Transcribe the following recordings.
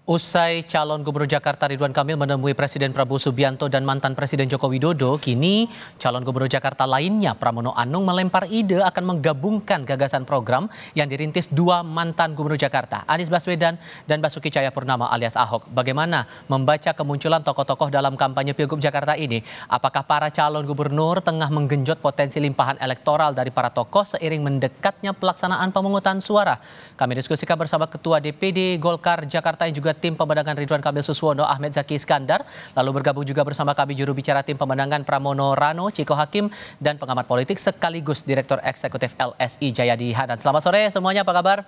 Usai calon Gubernur Jakarta Ridwan Kamil menemui Presiden Prabowo Subianto dan mantan Presiden Joko Widodo, kini calon Gubernur Jakarta lainnya Pramono Anung melempar ide akan menggabungkan gagasan program yang dirintis dua mantan Gubernur Jakarta, Anies Baswedan dan Basuki Cahayapurnama alias Ahok. Bagaimana membaca kemunculan tokoh-tokoh dalam kampanye Pilgub Jakarta ini? Apakah para calon gubernur tengah menggenjot potensi limpahan elektoral dari para tokoh seiring mendekatnya pelaksanaan pemungutan suara? Kami diskusikan bersama Ketua DPD Golkar Jakarta yang juga tim pemenangan Ridwan Kamil Suswono, Ahmed Zaki Iskandar. Lalu bergabung juga bersama kami juru bicara tim pemenangan Pramono Rano, Ciko Hakim, dan pengamat politik sekaligus Direktur Eksekutif LSI Jayadi Hanan. Selamat sore semuanya, apa kabar?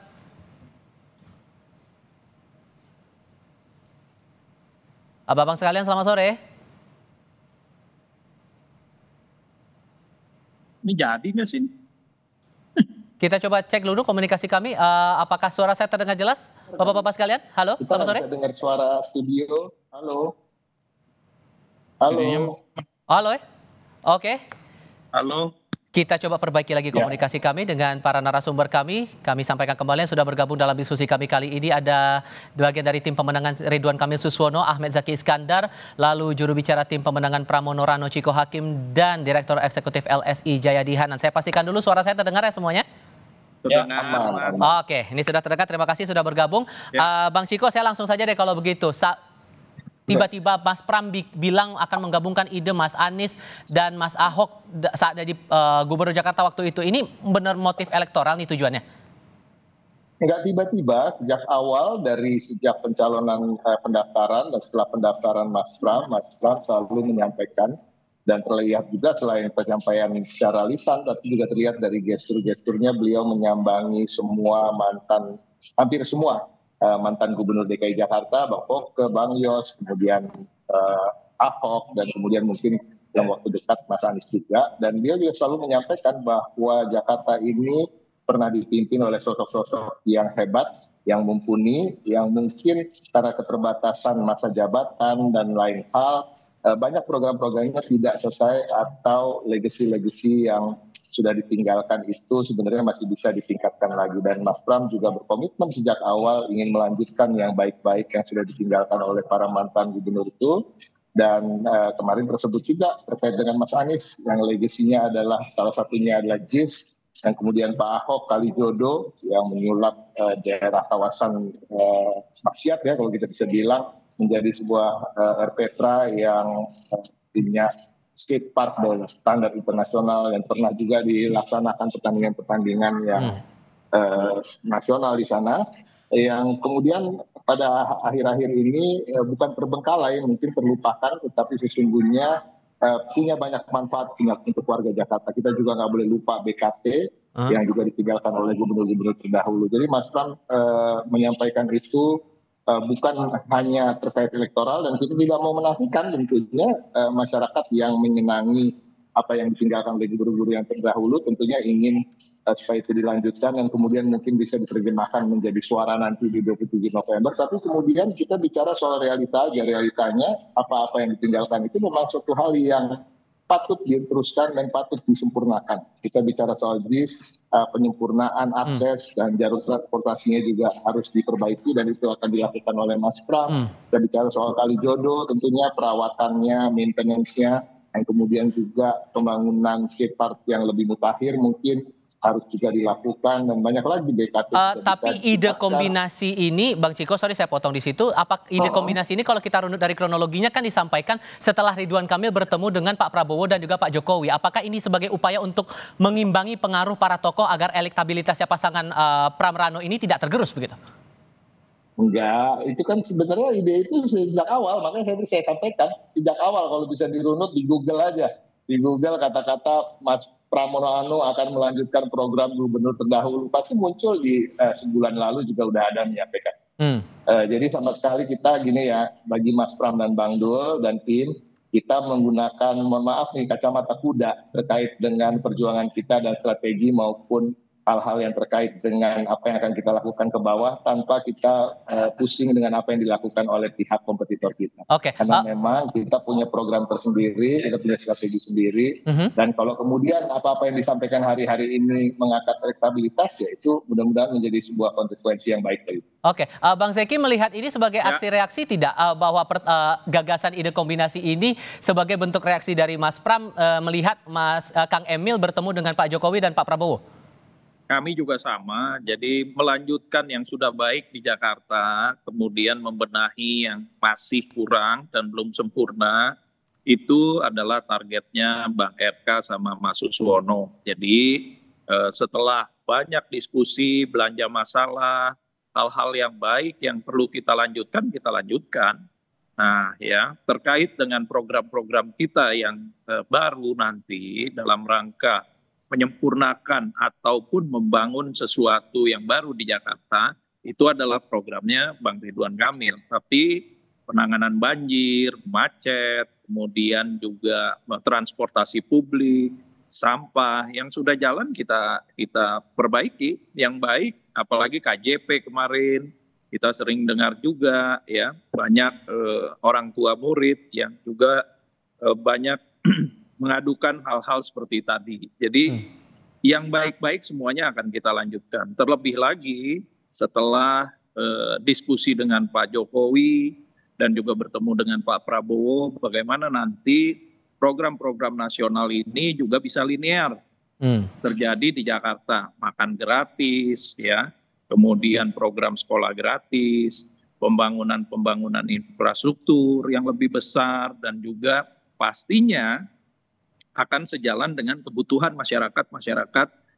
Abang sekalian, selamat sore. Ini jadi nggak sih? Kita coba cek dulu komunikasi kami. Apakah suara saya terdengar jelas? Bapak-bapak sekalian, halo, kita selamat sore. Bisa dengar suara studio. Halo. Halo. Halo, oke. Halo. Kita coba perbaiki lagi komunikasi kami dengan para narasumber kami. Kami sampaikan kembali yang sudah bergabung dalam diskusi kami kali ini. Ada bagian dari tim pemenangan Ridwan Kamil Suswono, Ahmed Zaki Iskandar, lalu juru bicara tim pemenangan Pramono Rano, Ciko Hakim, dan Direktur Eksekutif LSI Jayadi Hanan. Saya pastikan dulu suara saya terdengar ya semuanya? Ya, Oke, ini sudah terdekat. Terima kasih sudah bergabung. Bang Ciko, saya langsung saja deh kalau begitu. Tiba-tiba Mas Pram bilang akan menggabungkan ide Mas Anies dan Mas Ahok saat jadi Gubernur Jakarta waktu itu. Ini benar motif elektoral nih tujuannya? Enggak tiba-tiba, sejak awal dari sejak pencalonan pendaftaran dan setelah pendaftaran Mas Pram selalu menyampaikan. Dan terlihat juga selain penyampaian secara lisan, tapi juga terlihat dari gestur-gesturnya beliau menyambangi hampir semua mantan Gubernur DKI Jakarta, Bapak ke Bang Yos, kemudian Ahok, dan kemudian mungkin dalam waktu dekat Mas Anies juga. Dan dia juga selalu menyampaikan bahwa Jakarta ini pernah dipimpin oleh sosok-sosok yang hebat, yang mumpuni, yang mungkin karena keterbatasan masa jabatan dan lain hal, banyak program-programnya tidak selesai atau legacy-legacy yang sudah ditinggalkan itu sebenarnya masih bisa ditingkatkan lagi. Dan Mas Pram juga berkomitmen sejak awal ingin melanjutkan yang baik-baik yang sudah ditinggalkan oleh para mantan gubernur itu. Dan kemarin tersebut juga terkait dengan Mas Anies yang legasinya adalah salah satunya adalah JIS, dan kemudian Pak Ahok Kalijodo yang menyulap daerah kawasan maksiat ya kalau kita bisa bilang menjadi sebuah RPTRA yang punya skate park dengan standar internasional yang pernah juga dilaksanakan pertandingan-pertandingan yang nasional di sana, yang kemudian pada akhir-akhir ini bukan terbengkalai, mungkin terlupakan, tetapi sesungguhnya punya banyak manfaat untuk warga Jakarta. Kita juga nggak boleh lupa BKT yang juga ditinggalkan oleh gubernur-gubernur terdahulu. Jadi Mas Pram menyampaikan itu bukan hanya terkait elektoral, dan kita tidak mau menafikan tentunya masyarakat yang menyenangi apa yang ditinggalkan oleh gubernur yang terdahulu tentunya ingin supaya itu dilanjutkan dan kemudian mungkin bisa diterjemahkan menjadi suara nanti di 27 November. Tapi kemudian kita bicara soal realita aja, realitanya apa-apa yang ditinggalkan itu memang suatu hal yang patut diteruskan dan patut disempurnakan. Kita bicara soal JIS, penyempurnaan akses dan jalur transportasinya juga harus diperbaiki dan itu akan dilakukan oleh Mas Pram. Kita bicara soal Kalijodo, tentunya perawatannya, maintenance-nya, yang kemudian juga pembangunan skatepark yang lebih mutakhir mungkin harus juga dilakukan dan banyak lagi BKT. Tapi ide kombinasi ini, Bang Ciko, sorry saya potong di situ. Apa ide kombinasi ini kalau kita runut dari kronologinya kan disampaikan setelah Ridwan Kamil bertemu dengan Pak Prabowo dan juga Pak Jokowi. Apakah ini sebagai upaya untuk mengimbangi pengaruh para tokoh agar elektabilitasnya pasangan Pram Rano ini tidak tergerus begitu? Enggak, itu kan sebenarnya ide itu sejak awal, makanya saya sampaikan sejak awal kalau bisa dirunut di Google aja. Di Google kata-kata Mas Pramono Anung akan melanjutkan program gubernur terdahulu, pasti muncul di sebulan lalu juga udah ada menyampaikan. Jadi sama sekali kita gini ya, bagi Mas Pram dan Bang Dul dan tim, kita menggunakan, mohon maaf nih, kacamata kuda terkait dengan perjuangan kita dan strategi maupun hal-hal yang terkait dengan apa yang akan kita lakukan ke bawah tanpa kita pusing dengan apa yang dilakukan oleh pihak kompetitor kita. Oke. Karena memang kita punya program tersendiri, kita punya strategi sendiri, dan kalau kemudian apa-apa yang disampaikan hari-hari ini mengangkat elektabilitas, ya itu mudah-mudahan menjadi sebuah konsekuensi yang baik bagi kita. Oke, Bang Zeki melihat ini sebagai aksi reaksi tidak bahwa gagasan ide kombinasi ini sebagai bentuk reaksi dari Mas Pram melihat Kang Emil bertemu dengan Pak Jokowi dan Pak Prabowo? Kami juga sama, jadi melanjutkan yang sudah baik di Jakarta, kemudian membenahi yang masih kurang dan belum sempurna, itu adalah targetnya Bang RK sama Mas Suswono. Jadi setelah banyak diskusi, belanja masalah, hal-hal yang baik yang perlu kita lanjutkan, kita lanjutkan. Nah ya, terkait dengan program-program kita yang baru nanti dalam rangka menyempurnakan ataupun membangun sesuatu yang baru di Jakarta, itu adalah programnya Bang Ridwan Kamil. Tapi penanganan banjir, macet, kemudian juga transportasi publik, sampah yang sudah jalan kita perbaiki yang baik, apalagi KJP kemarin kita sering dengar juga ya, banyak orang tua murid yang juga banyak mengadukan hal-hal seperti tadi. Jadi yang baik-baik semuanya akan kita lanjutkan. Terlebih lagi setelah diskusi dengan Pak Jokowi dan juga bertemu dengan Pak Prabowo, bagaimana nanti program-program nasional ini juga bisa linear terjadi di Jakarta. Makan gratis, ya, kemudian program sekolah gratis, pembangunan infrastruktur yang lebih besar, dan juga pastinya akan sejalan dengan kebutuhan masyarakat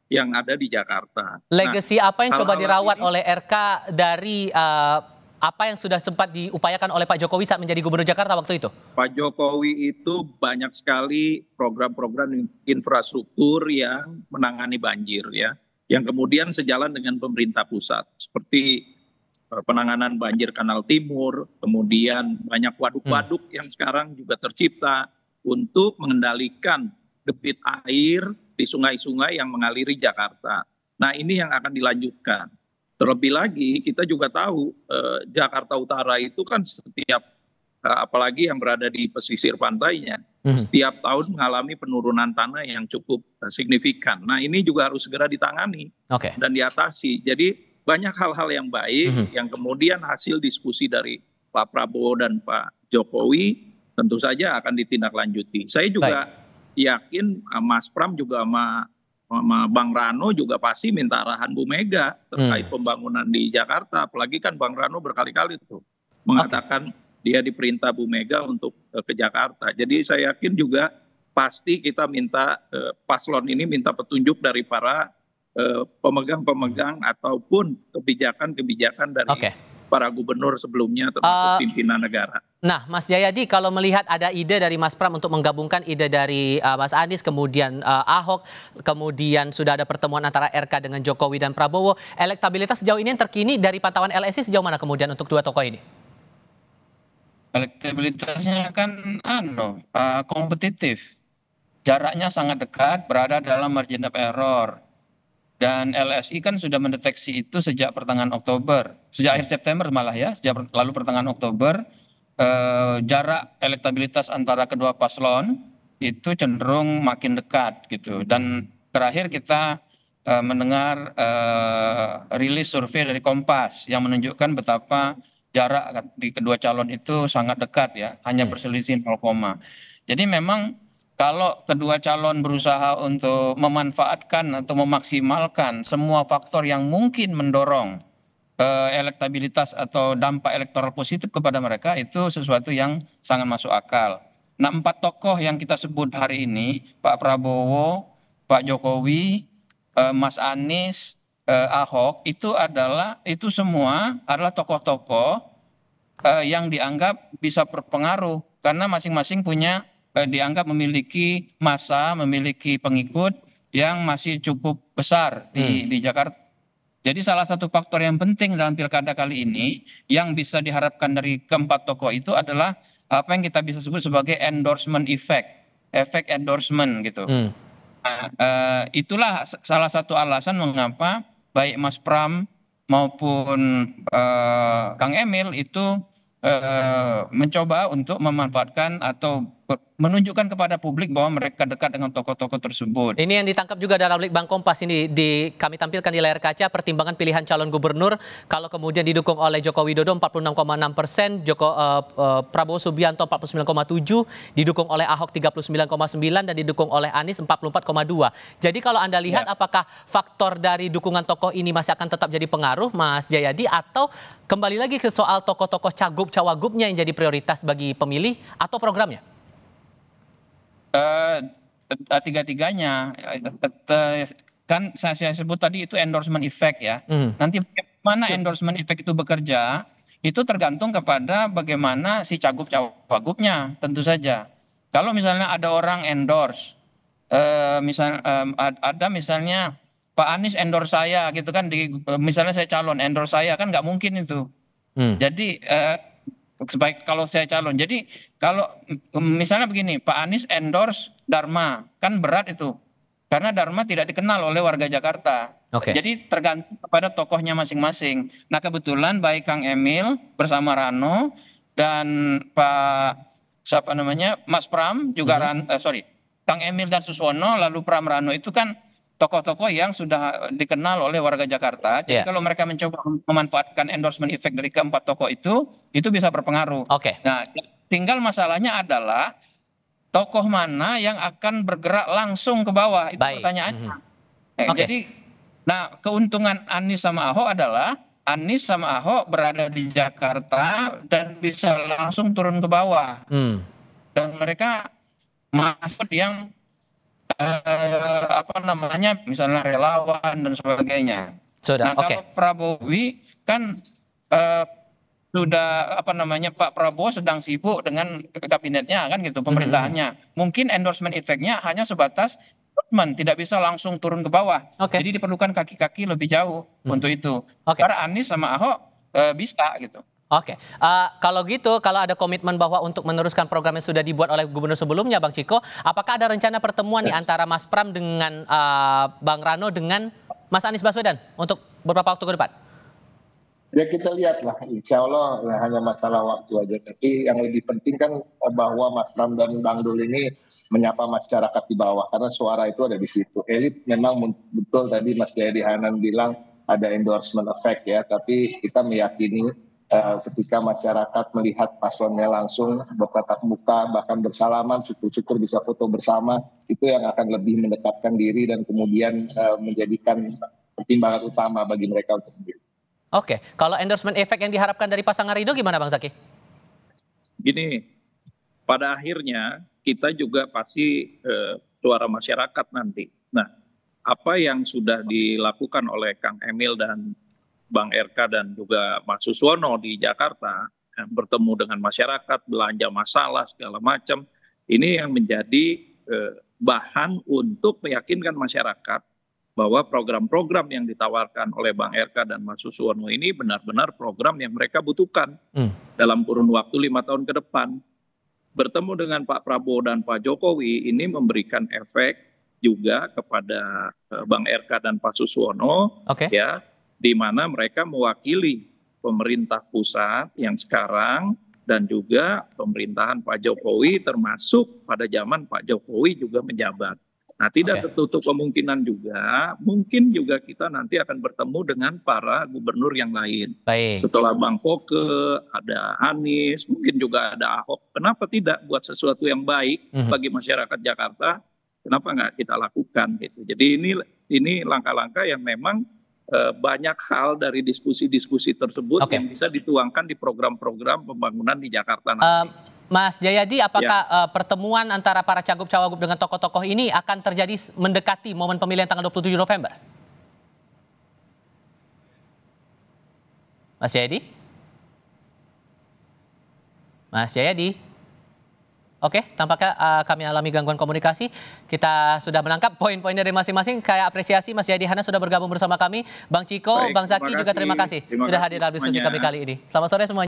yang ada di Jakarta. Legasi apa yang coba dirawat oleh RK dari apa yang sudah sempat diupayakan oleh Pak Jokowi saat menjadi Gubernur Jakarta waktu itu? Pak Jokowi itu banyak sekali program-program infrastruktur yang menangani banjir, ya, yang kemudian sejalan dengan pemerintah pusat, seperti penanganan banjir Kanal Timur, kemudian banyak waduk-waduk yang sekarang juga tercipta untuk mengendalikan debit air di sungai-sungai yang mengaliri Jakarta. Nah, ini yang akan dilanjutkan. Terlebih lagi kita juga tahu Jakarta Utara itu kan setiap, apalagi yang berada di pesisir pantainya, setiap tahun mengalami penurunan tanah yang cukup signifikan. Nah, ini juga harus segera ditangani dan diatasi. Jadi banyak hal-hal yang baik yang kemudian hasil diskusi dari Pak Prabowo dan Pak Jokowi tentu saja akan ditindaklanjuti. Saya juga yakin Mas Pram juga sama Bang Rano juga pasti minta arahan Bu Mega terkait pembangunan di Jakarta. Apalagi kan Bang Rano berkali-kali tuh mengatakan dia diperintah Bu Mega untuk ke Jakarta. Jadi saya yakin juga pasti kita minta paslon ini minta petunjuk dari para pemegang-pemegang ataupun kebijakan-kebijakan dari para gubernur sebelumnya termasuk pimpinan negara. Nah, Mas Jayadi, kalau melihat ada ide dari Mas Pram untuk menggabungkan ide dari Mas Anies, kemudian Ahok, kemudian sudah ada pertemuan antara RK dengan Jokowi dan Prabowo, elektabilitas sejauh ini yang terkini dari pantauan LSI sejauh mana kemudian untuk dua tokoh ini? Elektabilitasnya kan kompetitif, jaraknya sangat dekat, berada dalam margin of error. Dan LSI kan sudah mendeteksi itu sejak pertengahan Oktober, sejak akhir September malah ya, sejak lalu pertengahan Oktober, jarak elektabilitas antara kedua paslon itu cenderung makin dekat gitu. Dan terakhir kita mendengar rilis survei dari Kompas yang menunjukkan betapa jarak di kedua calon itu sangat dekat ya, hanya berselisih 0, jadi memang kalau kedua calon berusaha untuk memanfaatkan atau memaksimalkan semua faktor yang mungkin mendorong elektabilitas atau dampak elektoral positif kepada mereka, itu sesuatu yang sangat masuk akal. Nah, 4 tokoh yang kita sebut hari ini, Pak Prabowo, Pak Jokowi, Mas Anies, Ahok, itu semua adalah tokoh-tokoh yang dianggap bisa berpengaruh karena masing-masing punya dianggap memiliki massa, memiliki pengikut yang masih cukup besar di Jakarta. Jadi salah satu faktor yang penting dalam pilkada kali ini yang bisa diharapkan dari keempat tokoh itu adalah apa yang kita bisa sebut sebagai endorsement effect, efek endorsement gitu. Itulah salah satu alasan mengapa baik Mas Pram maupun Kang Emil itu mencoba untuk memanfaatkan atau menunjukkan kepada publik bahwa mereka dekat dengan tokoh-tokoh tersebut. Ini yang ditangkap juga dalam Litbang Kompas ini kami tampilkan di layar kaca pertimbangan pilihan calon gubernur kalau kemudian didukung oleh Joko Widodo 46,6%, Prabowo Subianto 49,7%, didukung oleh Ahok 39,9% dan didukung oleh Anies 44,2%. Jadi kalau Anda lihat apakah faktor dari dukungan tokoh ini masih akan tetap jadi pengaruh, Mas Jayadi, atau kembali lagi ke soal tokoh-tokoh cagup-cawagupnya yang jadi prioritas bagi pemilih atau programnya? Tiga-tiganya kan saya sebut tadi itu endorsement effect ya. Nanti bagaimana endorsement effect itu bekerja itu tergantung kepada bagaimana si cagup-cawagupnya tentu saja. Kalau misalnya ada orang endorse, ada misalnya Pak Anies endorse saya gitu kan, misalnya saya calon endorse saya kan nggak mungkin itu. Jadi sebaik kalau saya calon. Jadi kalau misalnya begini, Pak Anies endorse Dharma, kan berat itu. Karena Dharma tidak dikenal oleh warga Jakarta. Jadi tergantung kepada tokohnya masing-masing. Nah kebetulan baik Kang Emil bersama Rano dan Mas Pram juga Kang Emil dan Suswono lalu Pram Rano itu kan tokoh-tokoh yang sudah dikenal oleh warga Jakarta. Jadi kalau mereka mencoba memanfaatkan endorsement effect dari keempat tokoh itu bisa berpengaruh. Nah, tinggal masalahnya adalah tokoh mana yang akan bergerak langsung ke bawah, itu pertanyaannya. Jadi, nah keuntungan Anies sama Ahok adalah Anies sama Ahok berada di Jakarta dan bisa langsung turun ke bawah. Dan mereka masuk yang misalnya relawan dan sebagainya. Nah kalau Prabowo kan sudah Pak Prabowo sedang sibuk dengan kabinetnya kan gitu, pemerintahannya. Mungkin endorsement effect-nya hanya sebatas endorsement, tidak bisa langsung turun ke bawah. Jadi diperlukan kaki-kaki lebih jauh untuk itu. Karena Anies sama Ahok bisa gitu. Kalau gitu, kalau ada komitmen bahwa untuk meneruskan program yang sudah dibuat oleh gubernur sebelumnya, Bang Ciko, apakah ada rencana pertemuan nih antara Mas Pram dengan Bang Rano dengan Mas Anies Baswedan untuk beberapa waktu ke depan? Ya kita lihatlah, insya Allah hanya masalah waktu aja. Tapi yang lebih penting kan bahwa Mas Pram dan Bang Dul ini menyapa masyarakat di bawah, karena suara itu ada di situ. Elit memang betul tadi Mas Jayadi Hanan bilang ada endorsement effect ya, tapi kita meyakini ketika masyarakat melihat paslonnya langsung bertatap muka, bahkan bersalaman, syukur-syukur bisa foto bersama, itu yang akan lebih mendekatkan diri dan kemudian menjadikan pertimbangan utama bagi mereka untuk sendiri. Kalau endorsement effect yang diharapkan dari pasangan Ridho gimana Bang Zaki? Gini, pada akhirnya kita juga pasti suara masyarakat nanti. Nah, apa yang sudah dilakukan oleh Kang Emil dan Bang RK dan juga Mas Suswono di Jakarta, bertemu dengan masyarakat, belanja masalah segala macam, ini yang menjadi bahan untuk meyakinkan masyarakat bahwa program-program yang ditawarkan oleh Bang RK dan Mas Suswono ini benar-benar program yang mereka butuhkan dalam kurun waktu 5 tahun ke depan. Bertemu dengan Pak Prabowo dan Pak Jokowi ini memberikan efek juga kepada Bang RK dan Pak Suswono, ya, di mana mereka mewakili pemerintah pusat yang sekarang dan juga pemerintahan Pak Jokowi, termasuk pada zaman Pak Jokowi juga menjabat. Nah, tidak tertutup kemungkinan juga, mungkin juga kita nanti akan bertemu dengan para gubernur yang lain. Setelah Bang Foke, ada Anies, mungkin juga ada Ahok. Kenapa tidak buat sesuatu yang baik bagi masyarakat Jakarta? Kenapa nggak kita lakukan gitu? Jadi ini langkah-langkah yang memang banyak hal dari diskusi-diskusi tersebut yang bisa dituangkan di program-program pembangunan di Jakarta nanti. Mas Jayadi, apakah pertemuan antara para cagup-cawagup dengan tokoh-tokoh ini akan terjadi mendekati momen pemilihan tanggal 27 November? Mas Jayadi? Mas Jayadi? Tampaknya kami alami gangguan komunikasi. Kita sudah menangkap poin-poin dari masing-masing. Saya apresiasi Mas Jayadi Hanan sudah bergabung bersama kami. Bang Ciko, Bang Zaki juga terima kasih sudah hadir dalam diskusi kami kali ini. Selamat sore semuanya.